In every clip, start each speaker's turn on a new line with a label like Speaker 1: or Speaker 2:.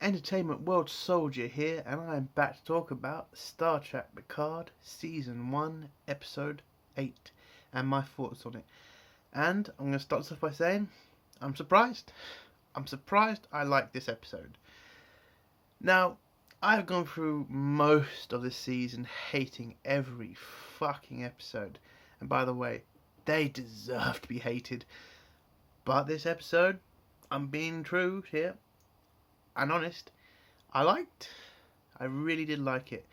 Speaker 1: Entertainment World Soldier here, and I am back to talk about Star Trek Picard Season 1, Episode 8, and my thoughts on it. And I'm going to start this off by saying, I'm surprised. I'm surprised I like this episode. Now, I've gone through most of this season hating every fucking episode. And by the way, they deserve to be hated. But this episode, I'm being true here and honest, I liked. I really did like it.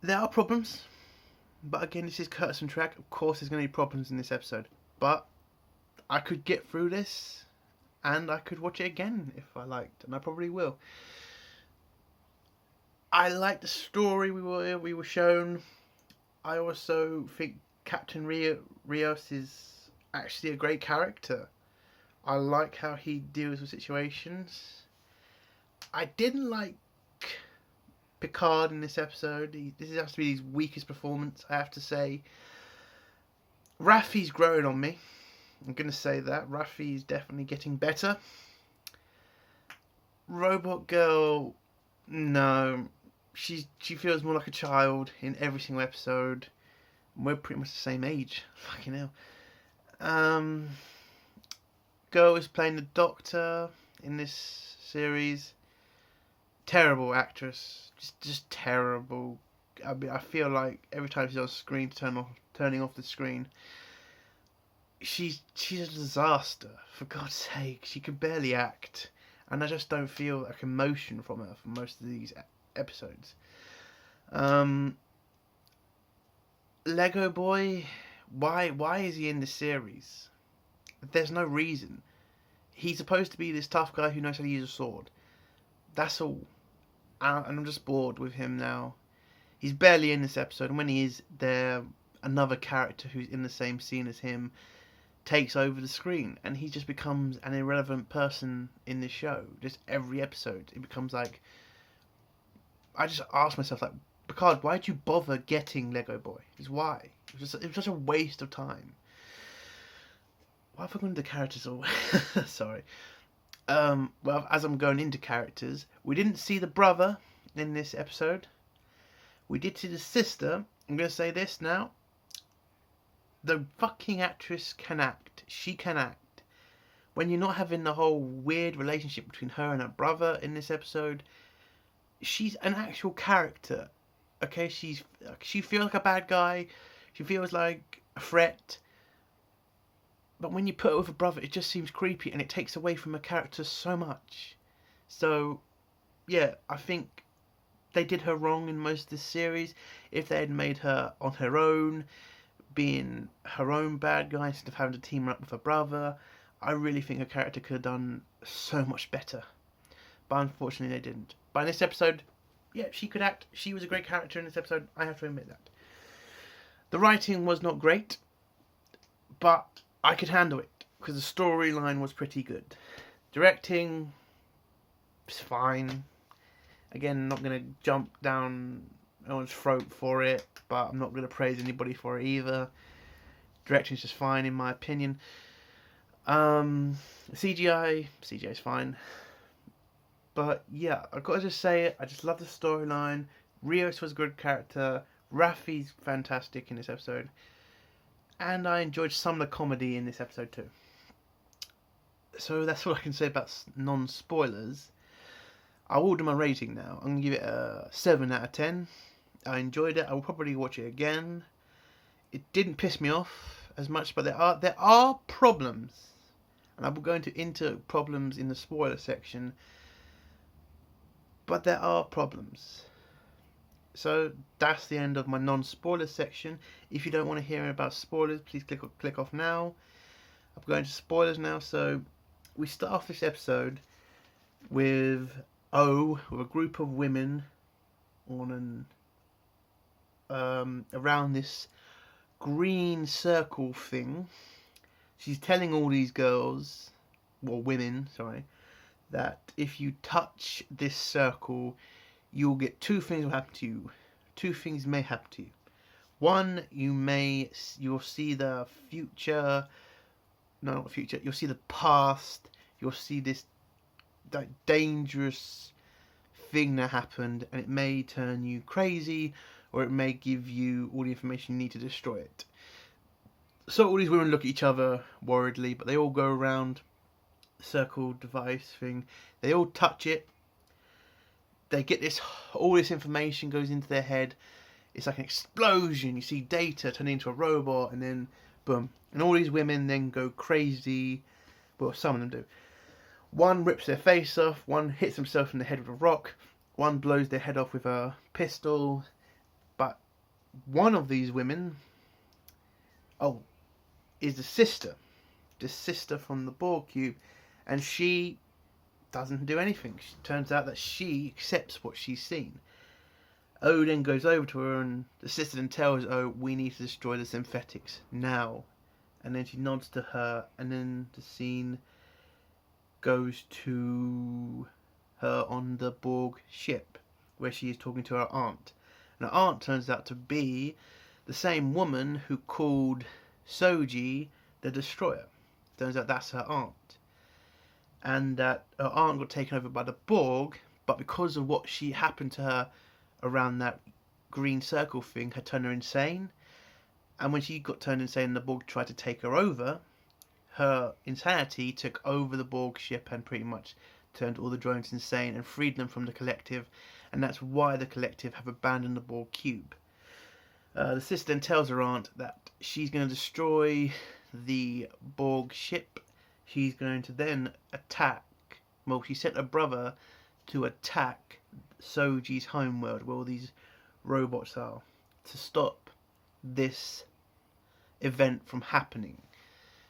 Speaker 1: There are problems, but again, this is Curtis and Trek. Of course, there's going to be problems in this episode, but I could get through this, and I could watch it again if I liked, and I probably will. I like the story we were shown. I also think Captain Rios is actually a great character. I like how he deals with situations. I didn't like Picard in this episode. This has to be his weakest performance, I have to say. Raffi's growing on me. I'm going to say that. Raffi's definitely getting better. Robot Girl, no. She feels more like a child in every single episode. We're pretty much the same age. Fucking hell. Girl is playing the Doctor in this series. Terrible actress, just terrible. I feel like every time she's on screen, turning off the screen, she's a disaster. For God's sake, she can barely act, and I just don't feel like emotion from her for most of these episodes. Lego Boy, why is he in the series? There's no reason. He's supposed to be this tough guy who knows how to use a sword. That's all. And I'm just bored with him now. He's barely in this episode, and when he is there, another character who's in the same scene as him takes over the screen, and he just becomes an irrelevant person in this show. Just every episode, it becomes like... I just ask myself, like, Picard, why'd you bother getting Lego Boy? Just why? It was such a waste of time. Why have I gone into characters all? Sorry. Well, as I'm going into characters, we didn't see the brother in this episode. We did see the sister. I'm going to say this now. The fucking actress can act. She can act. When you're not having the whole weird relationship between her and her brother in this episode, she's an actual character. Okay, she feels like a bad guy. She feels like a threat. But when you put it with a brother, it just seems creepy, and it takes away from her character so much. So, yeah, I think they did her wrong in most of this series. If they had made her on her own, being her own bad guy instead of having to team her up with her brother, I really think her character could have done so much better. But unfortunately, they didn't. But in this episode, yeah, she could act. She was a great character in this episode. I have to admit that. The writing was not great, but I could handle it because the storyline was pretty good. Directing is fine. Again, I'm not going to jump down anyone's throat for it, but I'm not going to praise anybody for it either. Directing is just fine in my opinion. CGI is fine. But yeah, I've got to just say it. I just love the storyline. Rios was a good character. Raffi's fantastic in this episode. And I enjoyed some of the comedy in this episode too. So that's all I can say about non-spoilers. I will do my rating now. I'm going to give it a 7 out of 10. I enjoyed it. I will probably watch it again. It didn't piss me off as much, but there are problems. And I will go into problems in the spoiler section. But there are problems. So that's the end of my non-spoiler section. If you don't want to hear about spoilers, please click off now. I'm going to spoilers now. So we start off this episode with a group of women on around this green circle thing. She's telling all these girls, well, women, sorry, that if you touch this circle, you'll get two things will happen to you. Two things may happen to you. One, you'll see the future. No, not the future. You'll see the past. You'll see this that dangerous thing that happened, and it may turn you crazy, or it may give you all the information you need to destroy it. So all these women look at each other worriedly, but they all go around the circle device thing. They all touch it. They get this, all this information goes into their head. It's like an explosion. You see Data turn into a robot, and then boom. And all these women then go crazy. Well, some of them do. One rips their face off. One hits himself in the head with a rock. One blows their head off with a pistol. But one of these women, is the sister from the Borg cube, and she doesn't do anything. It turns out that she accepts what she's seen. O then goes over to her, and the sister then tells O, we need to destroy the synthetics now. And then she nods to her, and then the scene goes to her on the Borg ship, where she is talking to her aunt. And her aunt turns out to be the same woman who called Soji the Destroyer. Turns out that's her aunt. And that her aunt got taken over by the Borg, but because of what she happened to her around that green circle thing, had turned her insane. And when she got turned insane, the Borg tried to take her over. Her insanity took over the Borg ship and pretty much turned all the drones insane and freed them from the collective. And that's why the collective have abandoned the Borg cube. The sister then tells her aunt that she's going to destroy the Borg ship. She's going to then attack. Well, she sent her brother to attack Soji's homeworld, where all these robots are, to stop this event from happening.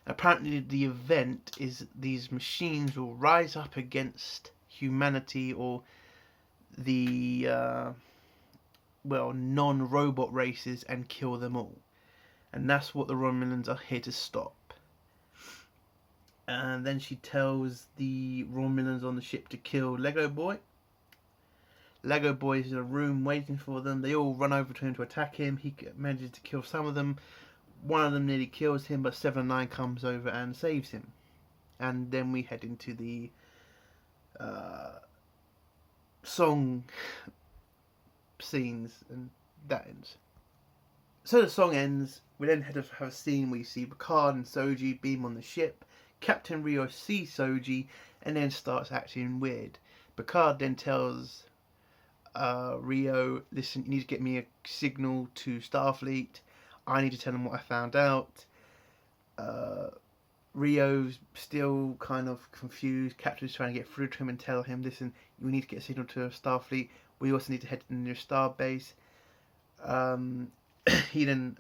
Speaker 1: Apparently, the event is these machines will rise up against humanity, or the non-robot races, and kill them all. And that's what the Romulans are here to stop. And then she tells the Romulans on the ship to kill Lego Boy. Lego Boy is in a room waiting for them. They all run over to him to attack him. He manages to kill some of them. One of them nearly kills him, but 7 of 9 comes over and saves him. And then we head into the song scenes, and that ends. So the song ends. We then have a scene where you see Picard and Soji beam on the ship. Captain Rio sees Soji and then starts acting weird. Picard then tells Rio, listen, you need to get me a signal to Starfleet. I need to tell them what I found out. Rio's still kind of confused. Captain's trying to get through to him and tell him, listen, we need to get a signal to Starfleet. We also need to head to the nearest star base. He then,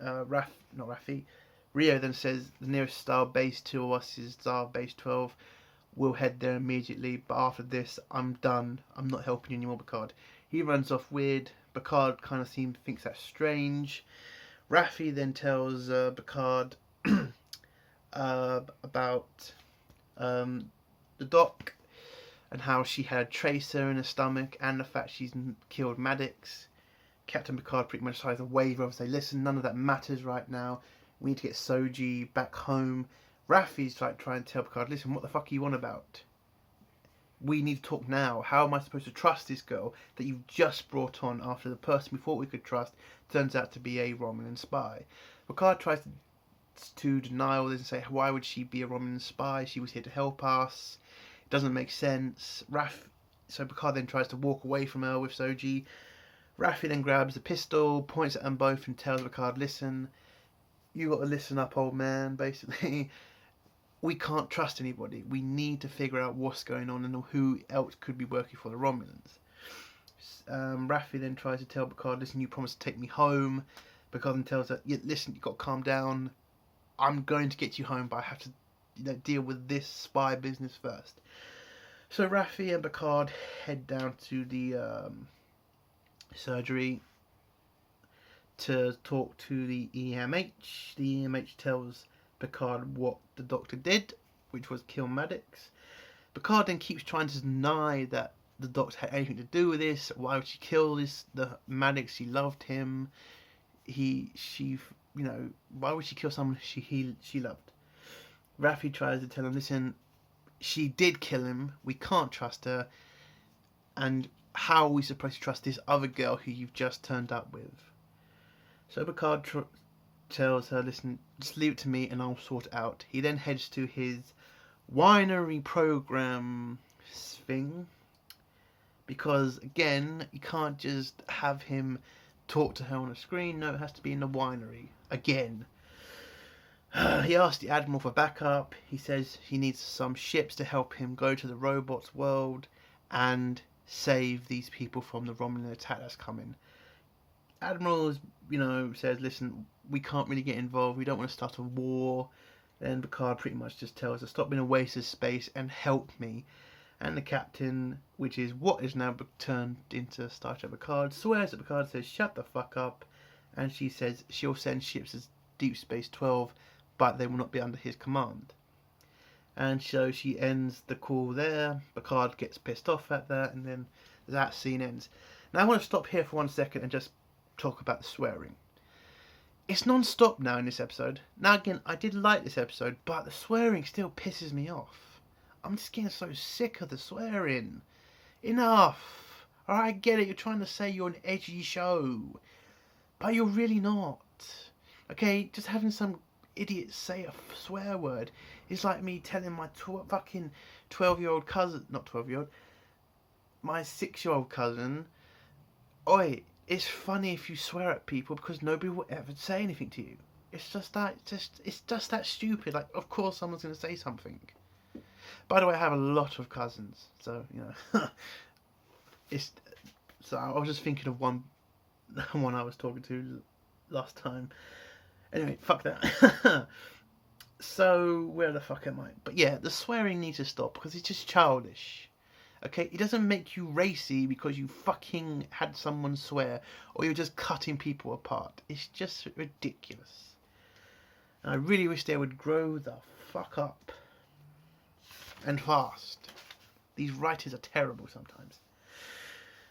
Speaker 1: Rio then says the nearest star base to us is star base 12. We'll head there immediately, but after this, I'm done. I'm not helping you anymore, Picard. He runs off weird. Picard kind of thinks that's strange. Raffi then tells Picard about the doc and how she had a tracer in her stomach, and the fact she's killed Maddox. Captain Picard pretty much tries to waiver and say, listen, none of that matters right now. We need to get Soji back home. Raffi's like trying to tell Picard, listen, what the fuck are you on about? We need to talk now. How am I supposed to trust this girl that you've just brought on after the person we thought we could trust turns out to be a Romulan spy? Picard tries to deny all this and say, why would she be a Romulan spy? She was here to help us. It doesn't make sense. So Picard then tries to walk away from her with Soji. Raffi then grabs a pistol, points at them both, and tells Picard, listen, you got to listen up, old man, basically. We can't trust anybody. We need to figure out what's going on and who else could be working for the Romulans. Raffi then tries to tell Picard, listen, you promised to take me home. Picard then tells her, yeah, listen, you've got to calm down. I'm going to get you home, but I have to deal with this spy business first. So Raffi and Picard head down to the surgery to talk to the EMH. The EMH tells Picard what the doctor did, which was kill Maddox. Picard then keeps trying to deny that the doctor had anything to do with this. Why would she kill the Maddox? She loved him. Why would she kill someone she loved? Raffi tries to tell him, listen, she did kill him. We can't trust her. And how are we supposed to trust this other girl who you've just turned up with? So Picard tells her, listen, just leave it to me and I'll sort it out. He then heads to his winery program thing. Because, again, you can't just have him talk to her on a screen. No, it has to be in the winery. Again. He asks the Admiral for backup. He says he needs some ships to help him go to the robots' world and save these people from the Romulan attack that's coming. Admiral, says, listen, we can't really get involved. We don't want to start a war. Then Picard pretty much just tells her, stop being a waste of space and help me. And the captain, which is what is now turned into Star Trek Picard, swears at Picard, says, shut the fuck up. And she says she'll send ships as Deep Space 12, but they will not be under his command. And so she ends the call there. Picard gets pissed off at that, and then that scene ends. Now I want to stop here for 1 second and just talk about the swearing. It's non-stop now in this episode. Now again, I did like this episode, but the swearing still pisses me off. I'm just getting so sick of the swearing. Enough. Alright, I get it. You're trying to say you're an edgy show. But you're really not. Okay, just having some idiot say a swear word is like me telling my fucking 12-year-old cousin, not 12-year-old, my 6-year-old cousin, oi, it's funny if you swear at people because nobody will ever say anything to you. It's just that stupid. Like, of course someone's going to say something. By the way, I have a lot of cousins, so, so I was just thinking of one I was talking to last time. Anyway, fuck that. So, where the fuck am I? But yeah, the swearing needs to stop because it's just childish. Okay, it doesn't make you racy because you fucking had someone swear or you're just cutting people apart. It's just ridiculous. And I really wish they would grow the fuck up. And fast. These writers are terrible sometimes.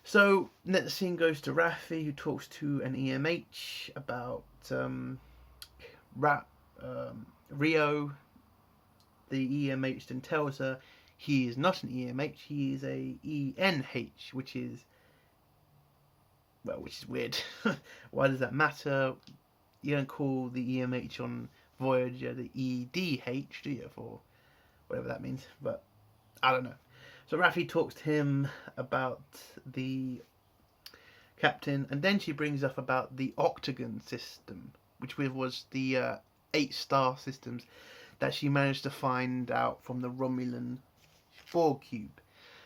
Speaker 1: So, then the scene goes to Raffi, who talks to an EMH about Rio. The EMH then tells her he is not an EMH, he is a ENH, which is weird. Why does that matter? You don't call the EMH on Voyager the EDH, do you, for whatever that means, but I don't know. So Raffi talks to him about the captain, and then she brings up about the Octagon system, which was the 8-star systems that she managed to find out from the Romulan Borg cube.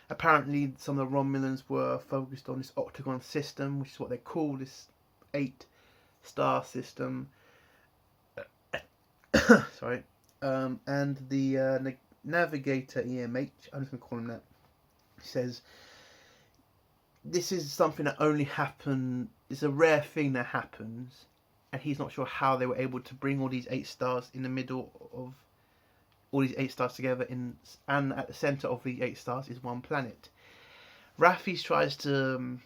Speaker 1: Apparently, some of the Romulans were focused on this Octagon system, which is what they call this 8-star system. Sorry. And the Navigator EMH, I'm just going to call him that, says this is something that only happened, it's a rare thing that happens, and he's not sure how they were able to bring all these 8 stars in the middle of all these 8 stars together, and at the centre of the 8 stars is one planet. Raffi tries to,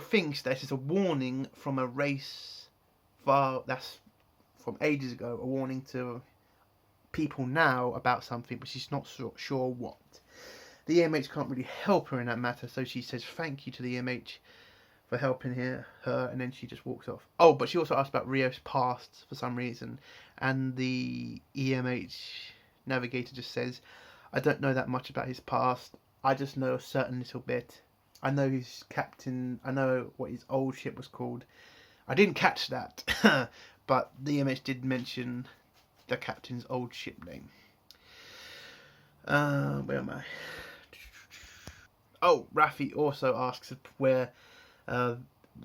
Speaker 1: thinks that it's a warning from a race that's from ages ago, a warning to people now about something, but she's not sure what. The EMH can't really help her in that matter, so she says thank you to the EMH for helping her, and then she just walks off. Oh, but she also asked about Rio's past for some reason, and the EMH navigator just says, I don't know that much about his past, I just know a certain little bit. I know his captain, I know what his old ship was called. I didn't catch that, but the EMH did mention the captain's old ship name. Where am I? Oh, Raffi also asks where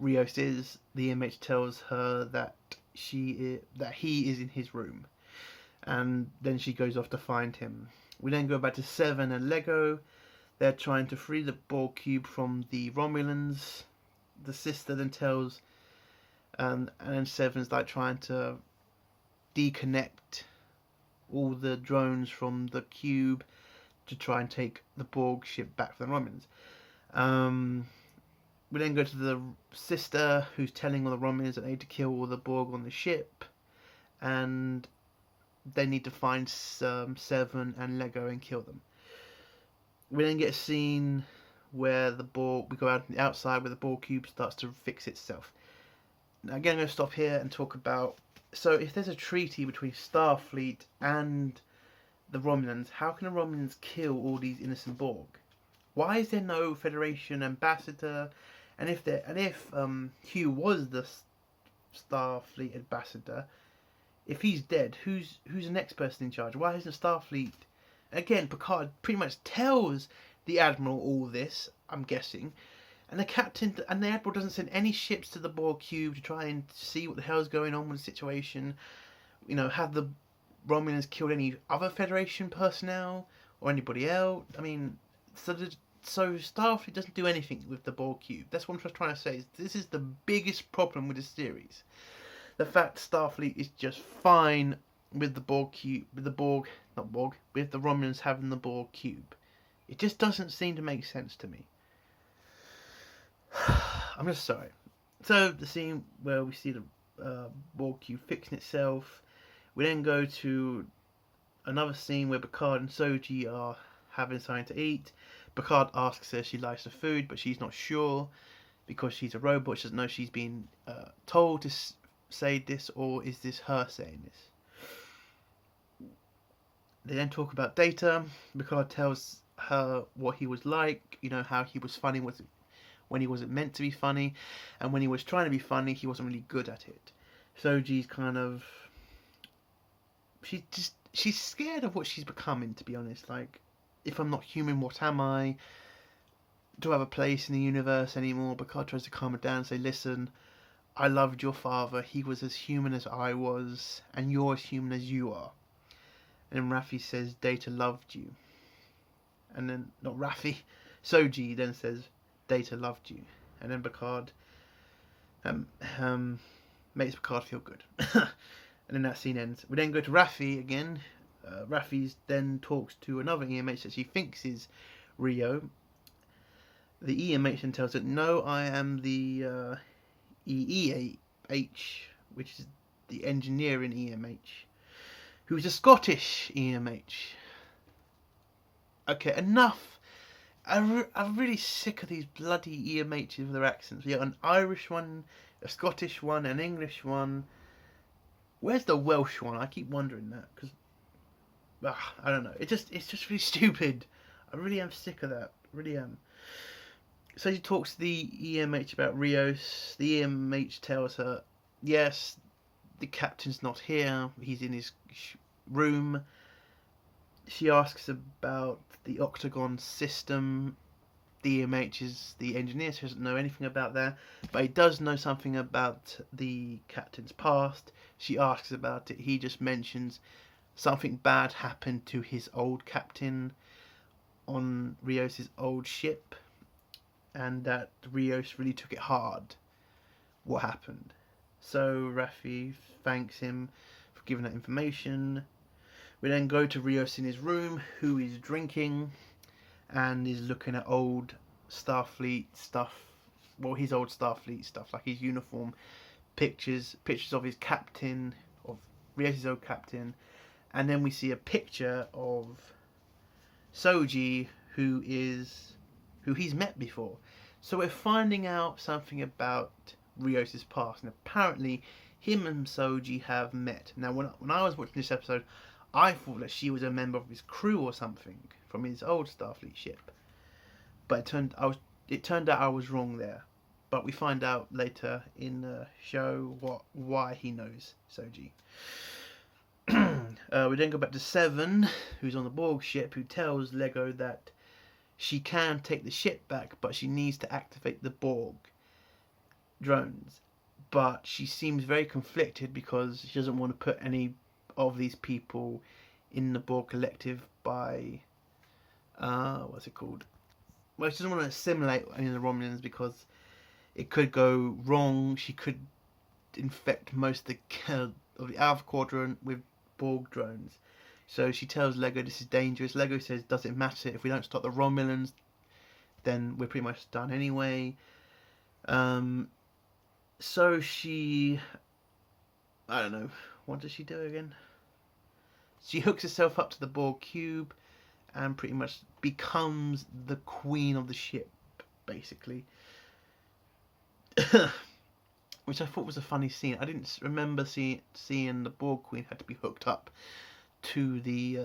Speaker 1: Rios is. The EMH tells her that he is in his room, and then she goes off to find him. We then go back to Seven and Lego. They're trying to free the Borg cube from the Romulans. The sister then tells, and then Seven's like trying to deconnect all the drones from the cube to try and take the Borg ship back from the Romulans. We then go to the sister who's telling all the Romulans that they need to kill all the Borg on the ship, and they need to find Seven and Lego and kill them. We then get a scene where we go out on the outside where the Borg cube starts to fix itself. Now again, I'm going to stop here and talk about, so if there's a treaty between Starfleet and the Romulans, how can the Romulans kill all these innocent Borg? Why is there no Federation ambassador? And if Hugh was the Starfleet ambassador, if he's dead, who's the next person in charge? Why isn't Starfleet? Again, Picard pretty much tells the Admiral all this, I'm guessing, and the captain and the Admiral doesn't send any ships to the Borg cube to try and see what the hell's going on with the situation. You know, have the Romulans killed any other Federation personnel or anybody else? I mean, so Starfleet doesn't do anything with the Borg cube. That's what I'm just trying to say. This is the biggest problem with the series. The fact Starfleet is just fine with the Borg cube, with the Romulans having the Borg cube. It just doesn't seem to make sense to me. I'm just sorry. So the scene where we see the Borg cube fixing itself, we then go to another scene where Picard and Soji are having something to eat. Picard asks her if she likes the food, but she's not sure because she's a robot. She doesn't know she's been told to say this, or is this her saying this? They then talk about Data. Picard tells her what he was like, you know, how he was funny when he wasn't meant to be funny, and when he was trying to be funny, he wasn't really good at it. Soji's kind of, she's scared of what she's becoming, to be honest. Like, if I'm not human, what am I? Do I have a place in the universe anymore? Picard tries to calm her down and say, listen, I loved your father. He was as human as I was, and you're as human as you are. And then Raffi says, Data loved you. And then, not Raffi, Soji then says, Data loved you. And then Picard makes Picard feel good. And then that scene ends. We then go to Raffi again. Raffi then talks to another EMH that she thinks is Rio. The EMH then tells her, no, I am the EEH, which is the engineering EMH, who's a Scottish EMH. Okay, enough. I'm really sick of these bloody EMHs with their accents. We got an Irish one, a Scottish one, an English one. Where's the Welsh one? I keep wondering that, because I don't know. It's just really stupid. I really am sick of that. I really am. So she talks to the EMH about Rios. The EMH tells her, yes, the captain's not here. He's in his room. She asks about the Octagon system. The EMH is the engineer, so he doesn't know anything about that. But he does know something about the captain's past. She asks about it. He just mentions something bad happened to his old captain on Rios' old ship, and that Rios really took it hard, what happened. So Raffi thanks him for giving that information. We then go to Rios in his room, who is drinking and is looking at old Starfleet stuff. Well, his old Starfleet stuff, like his uniform, pictures of his captain, of Rios' old captain. And then we see a picture of Soji, who he's met before. So we're finding out something about Rios' past, and apparently him and Soji have met. Now, when I was watching this episode, I thought that she was a member of his crew or something from his old Starfleet ship, but it turned out I was wrong there. But we find out later in the show why he knows Soji. We then go back to Seven, who's on the Borg ship, who tells Lego that she can take the ship back, but she needs to activate the Borg drones. But she seems very conflicted because she doesn't want to put any of these people in the Borg collective by what's it called? Well, she doesn't want to assimilate any of the Romulans because it could go wrong. She could infect most of the Alpha Quadrant with Borg drones. So she tells Lego this is dangerous. Lego says, does it matter? If we don't stop the Romulans, then we're pretty much done anyway. So she, I don't know, what does she do again? She hooks herself up to the Borg cube and pretty much becomes the queen of the ship, basically. Which I thought was a funny scene. I didn't remember seeing the Borg queen had to be hooked up to the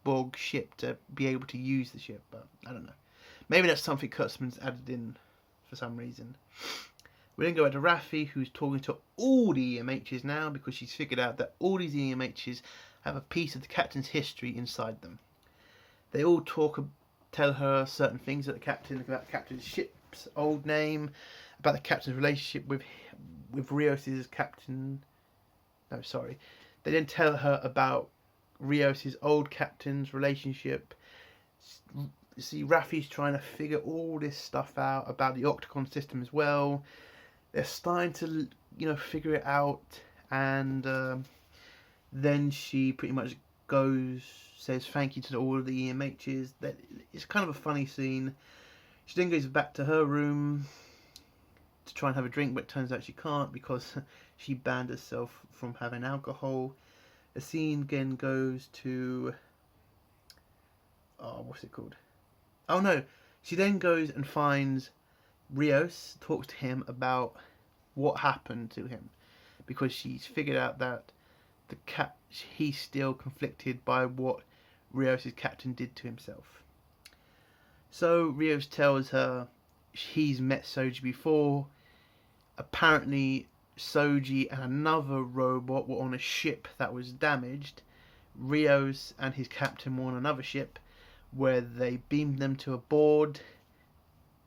Speaker 1: Borg ship to be able to use the ship, but I don't know. Maybe that's something Kurtzman's added in for some reason. We then go to Raffi, who's talking to all the EMHs now because she's figured out that all these EMHs have a piece of the captain's history inside them. They all tell her certain things about the captain's ship's old name, about the captain's relationship with Rios's captain. No, sorry. They then tell her about Rios's old captain's relationship. See, Raffi's trying to figure all this stuff out about the Octagon system as well. They're starting to, figure it out, and then she pretty much says thank you to all of the EMHs. It's kind of a funny scene. She then goes back to her room to try and have a drink, but it turns out she can't because she banned herself from having alcohol. The scene again goes to... what's it called? Oh no, she then goes and finds Rios, talks to him about what happened to him, because she's figured out that he's still conflicted by what Rios' captain did to himself. So Rios tells her he's met Soji before. Apparently Soji and another robot were on a ship that was damaged. Rios and his captain were on another ship where they beamed them to a board.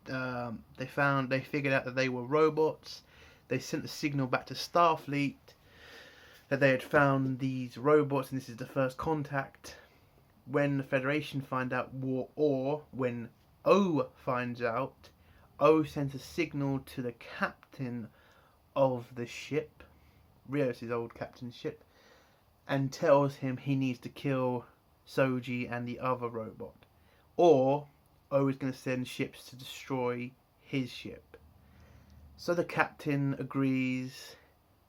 Speaker 1: They figured out that they were robots. They sent a signal back to Starfleet that they had found these robots, and this is the first contact. When the Federation find out, or when O finds out, O sends a signal to the captain of the ship, Rios' old captain's ship, and tells him he needs to kill Soji and the other robot, or O is going to send ships to destroy his ship. So the captain agrees.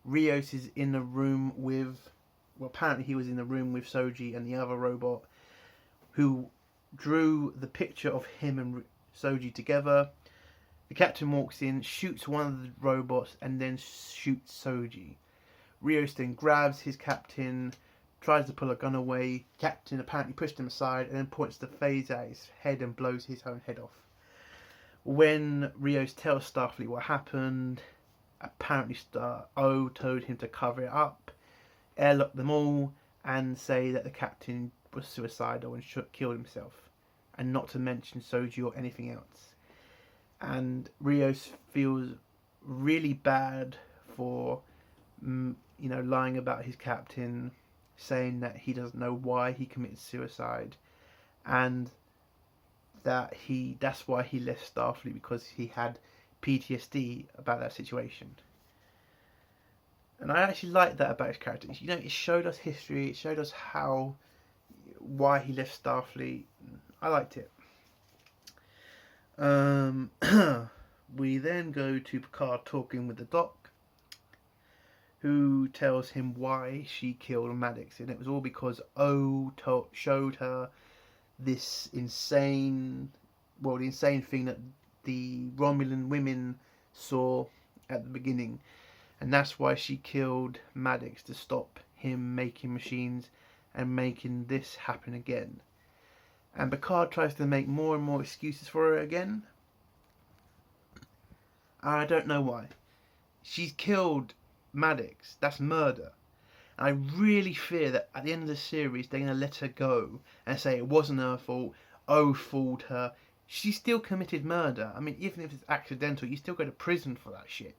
Speaker 1: Rios is in the room with... Well, apparently he was in the room with Soji and the other robot, who drew the picture of him and Soji together. The captain walks in, shoots one of the robots, and then shoots Soji. Rios then grabs his captain, tries to pull a gun away. Captain apparently pushed him aside and then points the phaser at his head and blows his own head off. When Rios tells Starfleet what happened, apparently O told him to cover it up, airlock them all, and say that the captain was suicidal and killed himself, and not to mention Soji or anything else. And Rios feels really bad for lying about his captain, saying that he doesn't know why he committed suicide, and that's why he left Starfleet, because he had PTSD about that situation. And I actually liked that about his character. It showed us history, it showed us why he left Starfleet. I liked it. We then go to Picard talking with the Doc, who tells him why she killed Maddox, and it was all because O showed her this the insane thing that the Romulan women saw at the beginning, and that's why she killed Maddox, to stop him making machines and making this happen again. And Picard tries to make more and more excuses for her again. I don't know why. She's killed Maddox. That's murder. And I really fear that at the end of the series, they're going to let her go and say it wasn't her fault. O fooled her. She still committed murder. I mean, even if it's accidental, you still go to prison for that shit.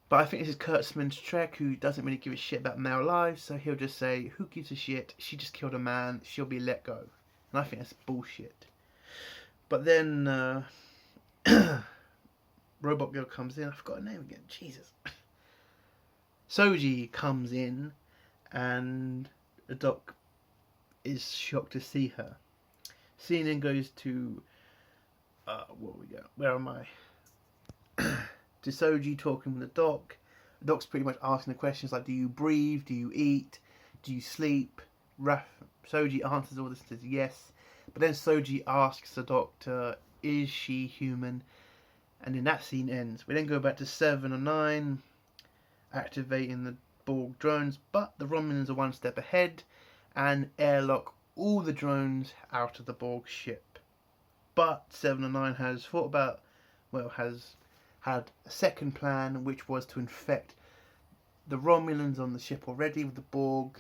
Speaker 1: But I think this is Kurtzman's Trek, who doesn't really give a shit about male lives, so he'll just say, who gives a shit? She just killed a man. She'll be let go. And I think that's bullshit. But then Robot Girl comes in. I forgot her name again. Jesus. Soji comes in, and the Doc is shocked to see her. CNN goes to where am I? To Soji talking with the Doc. The Doc's pretty much asking the questions like, do you breathe? Do you eat? Do you sleep? Soji answers all this and says yes. But then Soji asks the Doctor, is she human? And then that scene ends. We then go back to 7 or 9, activating the Borg drones, but the Romulans are one step ahead and airlock all the drones out of the Borg ship. But 7 or 9 has thought about, has had a second plan, which was to infect the Romulans on the ship already with the Borg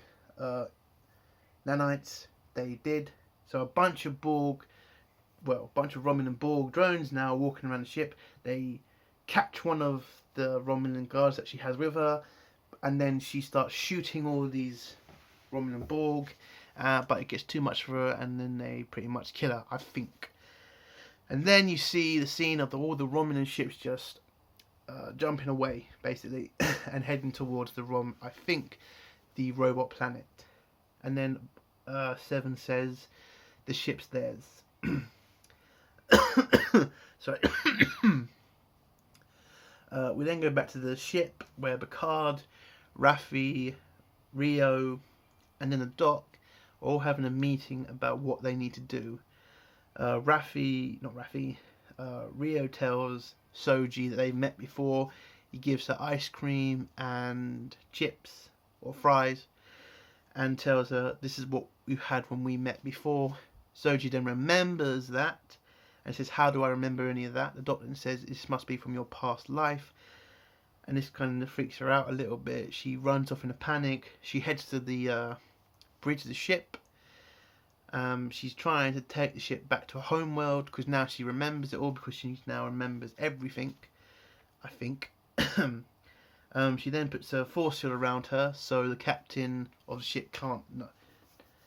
Speaker 1: nanites. They did. So a bunch of Romulan Borg drones now walking around the ship. They catch one of the Romulan guards that she has with her, and then she starts shooting all these Romulan Borg, but it gets too much for her, and then they pretty much kill her, I think. And then you see the scene of all the Romulan ships just jumping away, basically, and heading towards the robot planet. And then 7 says the ship's theirs. Sorry. We then go back to the ship where Picard, Raffi, Rio, and then the Doc are all having a meeting about what they need to do. Rio tells Soji that they've met before. He gives her ice cream and chips or fries and tells her this is what we've had when we met before. Soji then remembers that and says, how do I remember any of that? The Doctor says, this must be from your past life. And this kind of freaks her out a little bit. She runs off in a panic. She heads to the bridge of the ship. She's trying to take the ship back to her homeworld because now she remembers it all, because she now remembers everything, I think. She then puts a force field around her, so the captain of the ship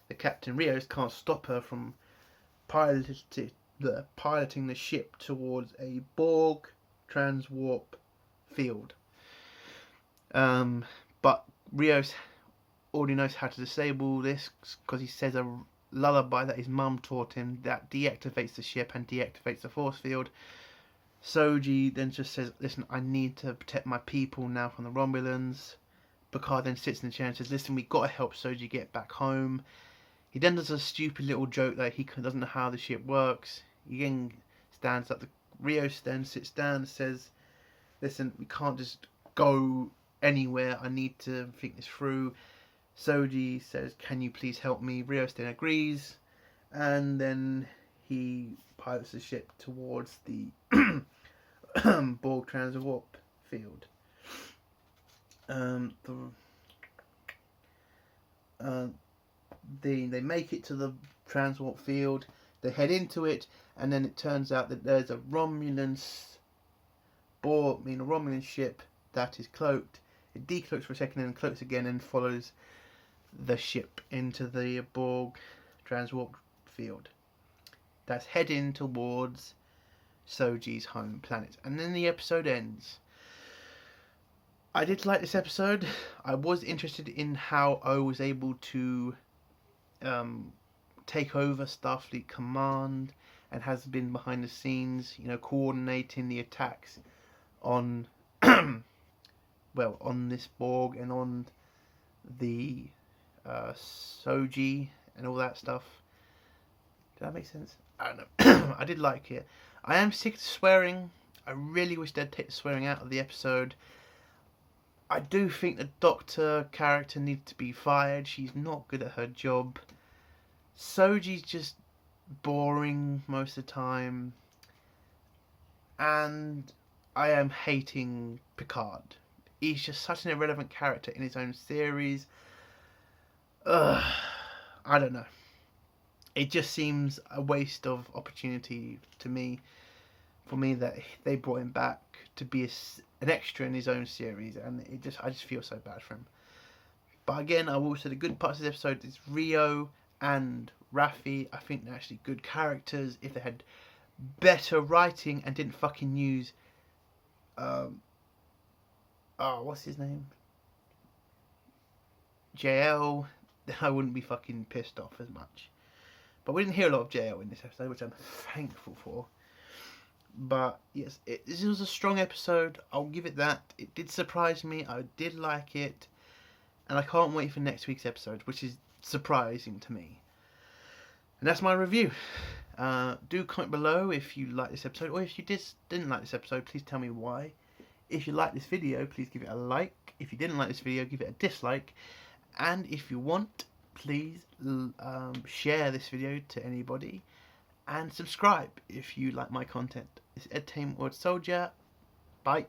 Speaker 1: the Captain Rios can't stop her from piloting the ship towards a Borg transwarp field. But Rios already knows how to disable this because he says a lullaby that his mum taught him that deactivates the ship and deactivates the force field. Soji then just says, listen, I need to protect my people now from the Romulans. Picard then sits in the chair and says, listen, we got to help Soji get back home. He then does a stupid little joke that he doesn't know how the ship works. He again stands up. Rios then sits down and says, listen, we can't just go anywhere. I need to think this through. Soji says, can you please help me? Rios then agrees. And then he pilots the ship towards the Borg transwarp field. They make it to the transwarp field. They head into it, and then it turns out that there's a Romulan ship that is cloaked. It decloaks for a second and cloaks again and follows the ship into the Borg transwarp field. That's heading towards Soji's home planet. And then the episode ends. I did like this episode. I was interested in how I was able to take over Starfleet Command and has been behind the scenes, coordinating the attacks on on this Borg and on the Soji and all that stuff. Did that make sense? I don't know. I did like it. I am sick of swearing. I really wish they'd take the swearing out of the episode. I do think the Doctor character needs to be fired. She's not good at her job. Soji's just boring most of the time. And I am hating Picard. He's just such an irrelevant character in his own series. I don't know. It just seems a waste of opportunity to me. For me, that they brought him back to be an extra in his own series, and I just feel so bad for him. But again, I will say the good parts of this episode is Rio and Raffi. I think they're actually good characters. If they had better writing and didn't fucking use what's his name? JL, then I wouldn't be fucking pissed off as much. But we didn't hear a lot of JL in this episode, which I'm thankful for. But yes, this was a strong episode. I'll give it that. It did surprise me. I did like it. and I can't wait for next week's episode, which is surprising to me. And that's my review. Do comment below if you like this episode, or if you didn't like this episode, please tell me why. If you like this video, please give it a like. If you didn't like this video, give it a dislike. And if you want, please share this video to anybody. And subscribe if you like my content. This is Entertainment World Soldier. Bye.